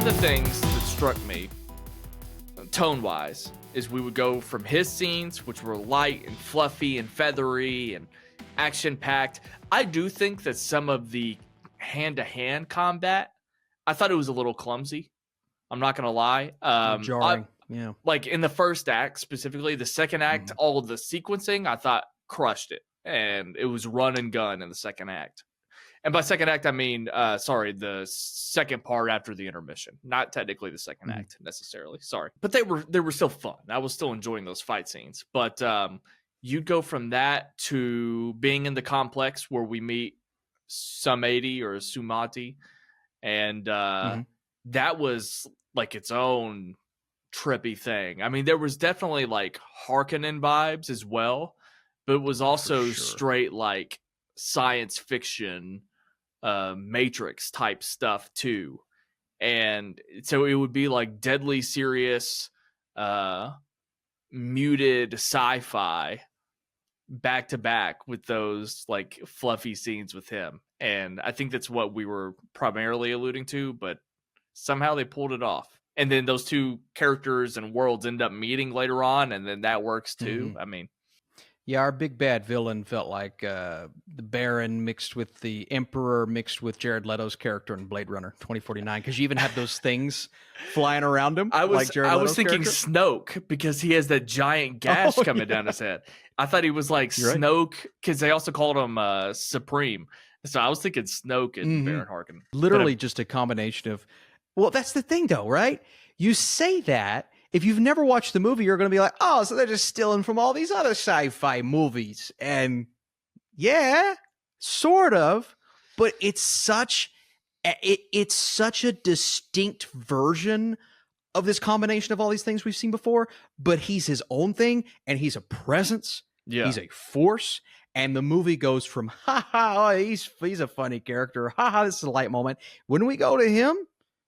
of the things that struck me, tone-wise, is we would go from his scenes, which were light and fluffy and feathery and action-packed. I do think that some of the hand-to-hand combat, I thought it was a little clumsy. I'm not going to lie. Jarring, yeah. Like in the first act, specifically, the second act, all of the sequencing, I thought crushed it. And it was run and gun in the second act. And by second act, I mean, the second part after the intermission. Not technically the second act, necessarily. Sorry. But they were still fun. I was still enjoying those fight scenes. But you'd go from that to being in the complex where we meet Sumati or Sumati. And that was like its own trippy thing. I mean, there was definitely like Harkonnen vibes as well. But it was also straight like science fiction Matrix type stuff too. And so it would be like deadly serious muted sci-fi back to back with those like fluffy scenes with him. And I think that's what we were primarily alluding to, but somehow they pulled it off. And then those two characters and worlds end up meeting later on, and then that works too. I mean, yeah, our big bad villain felt like the Baron mixed with the Emperor mixed with Jared Leto's character in Blade Runner 2049, because you even had those things flying around him. I was thinking character. Snoke, because he has that giant gash coming down his head. I thought he was like Snoke, because they also called him Supreme. So I was thinking Snoke and Baron Harkonnen. Literally just a combination of... Well, that's the thing, though, right? You say that... If you've never watched the movie, you're going to be like, oh, so they're just stealing from all these other sci-fi movies. And yeah, sort of, but it's such a distinct version of this combination of all these things we've seen before, but he's his own thing, and he's a presence. Yeah. He's a force. And the movie goes from, he's a funny character. This is a light moment. When we go to him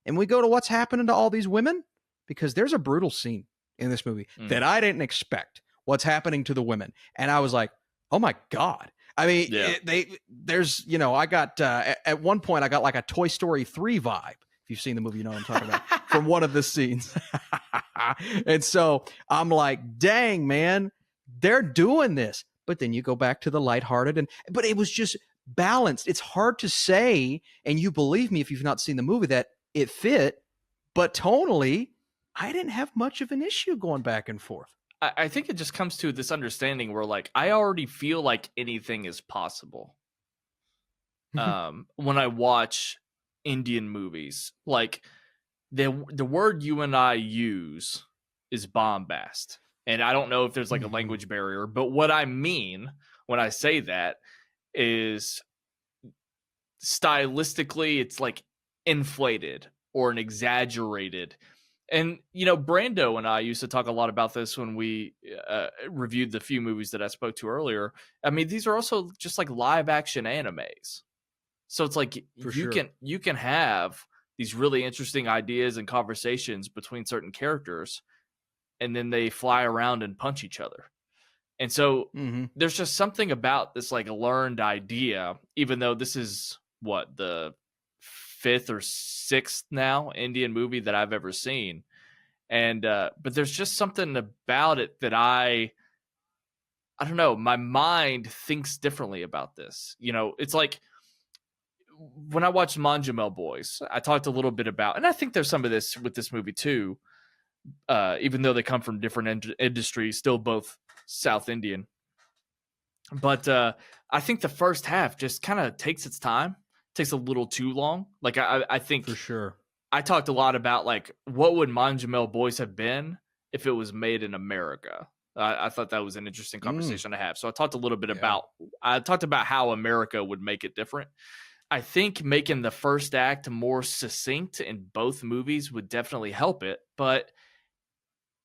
and we go to what's happening to all these women, because there's a brutal scene in this movie that I didn't expect what's happening to the women. And I was like, oh my God. I mean, I got, at one point I got like a Toy Story 3 vibe. If you've seen the movie, you know what I'm talking about from one of the scenes. And so I'm like, dang, man, they're doing this. But then you go back to the lighthearted but it was just balanced. It's hard to say. And you believe me, if you've not seen the movie, that it fit, but tonally, I didn't have much of an issue going back and forth. I think it just comes to this understanding where, like, I already feel like anything is possible. When I watch Indian movies, like the word you and I use is bombast. And I don't know if there's like a language barrier, but what I mean when I say that is stylistically, it's like inflated or an exaggerated. And, Brando and I used to talk a lot about this when we reviewed the few movies that I spoke to earlier. I mean, these are also just like live action animes. So it's like you can have these really interesting ideas and conversations between certain characters, and then they fly around and punch each other. And so there's just something about this like learned idea, even though this is the 5th or 6th now Indian movie that I've ever seen. And but there's just something about it that I don't know, my mind thinks differently about this. It's like when I watched Manjamel Boys, I talked a little bit about, and I think there's some of this with this movie too, even though they come from different industries, still both South Indian. But I think the first half just kind of takes its time. Takes a little too long. Like I think for sure. I talked a lot about like what would Manjamel Boys have been if it was made in America. I thought that was an interesting conversation to have. So I talked a little bit about how America would make it different. I think making the first act more succinct in both movies would definitely help it. But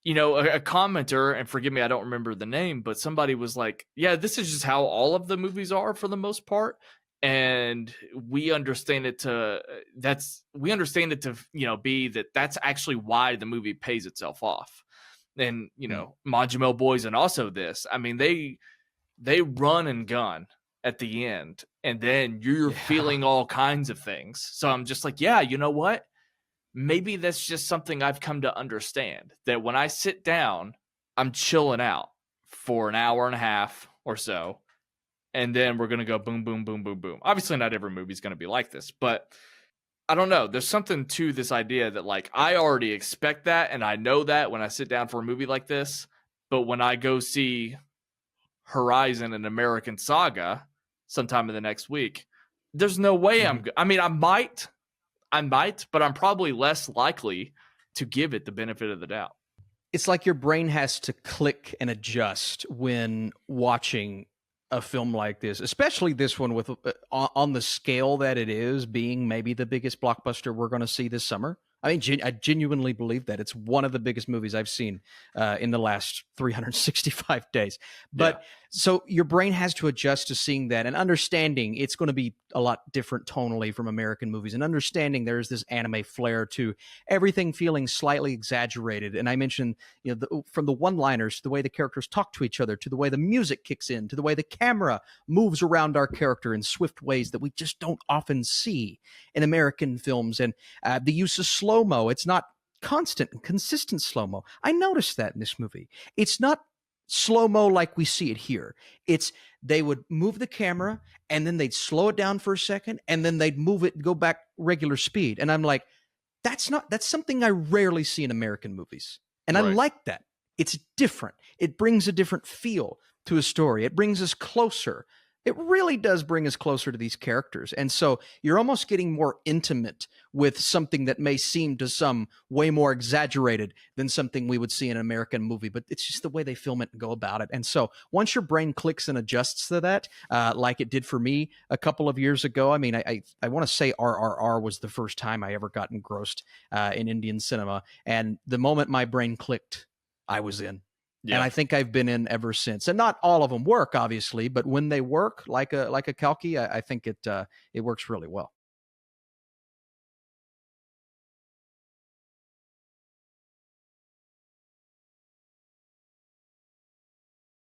a commenter, and forgive me, I don't remember the name, but somebody was like, yeah, this is just how all of the movies are for the most part. And we understand it to be that's actually why the movie pays itself off. And Manjamel Boys, and also this, I mean, they run and gun at the end, and then you're feeling all kinds of things. So I'm just like, yeah, you know what, maybe that's just something I've come to understand, that when I sit down, I'm chilling out for an hour and a half or so, and then we're going to go boom, boom, boom, boom, boom. Obviously, not every movie is going to be like this, but I don't know. There's something to this idea that, like, I already expect that, and I know that when I sit down for a movie like this. But when I go see Horizon and American Saga sometime in the next week, there's no way I mean, I might, but I'm probably less likely to give it the benefit of the doubt. It's like your brain has to click and adjust when watching a film like this, especially this one with on the scale that it is, being maybe the biggest blockbuster we're going to see this summer. I mean, I genuinely believe that it's one of the biggest movies I've seen in the last 365 days. But so your brain has to adjust to seeing that and understanding it's going to be a lot different tonally from American movies, and understanding there's this anime flair to everything feeling slightly exaggerated. And I mentioned, from the one-liners to the way the characters talk to each other, to the way the music kicks in, to the way the camera moves around our character in swift ways that we just don't often see in American films, and the use of slow-mo. It's not constant and consistent slow-mo. I noticed that in this movie. It's not slow-mo like we see it here. It's they would move the camera and then they'd slow it down for a second and then they'd move it and go back regular speed. And I'm like, that's something I rarely see in American movies. And I like that. It's different. It brings a different feel to a story. It brings us closer. It really does bring us closer to these characters. And so you're almost getting more intimate with something that may seem to some way more exaggerated than something we would see in an American movie, but it's just the way they film it and go about it. And so once your brain clicks and adjusts to that, like it did for me a couple of years ago, I mean, I want to say RRR was the first time I ever got engrossed in Indian cinema. And the moment my brain clicked, I was in. Yeah. And I think I've been in ever since. And not all of them work, obviously, but when they work, like a Kalki, I think it works really well.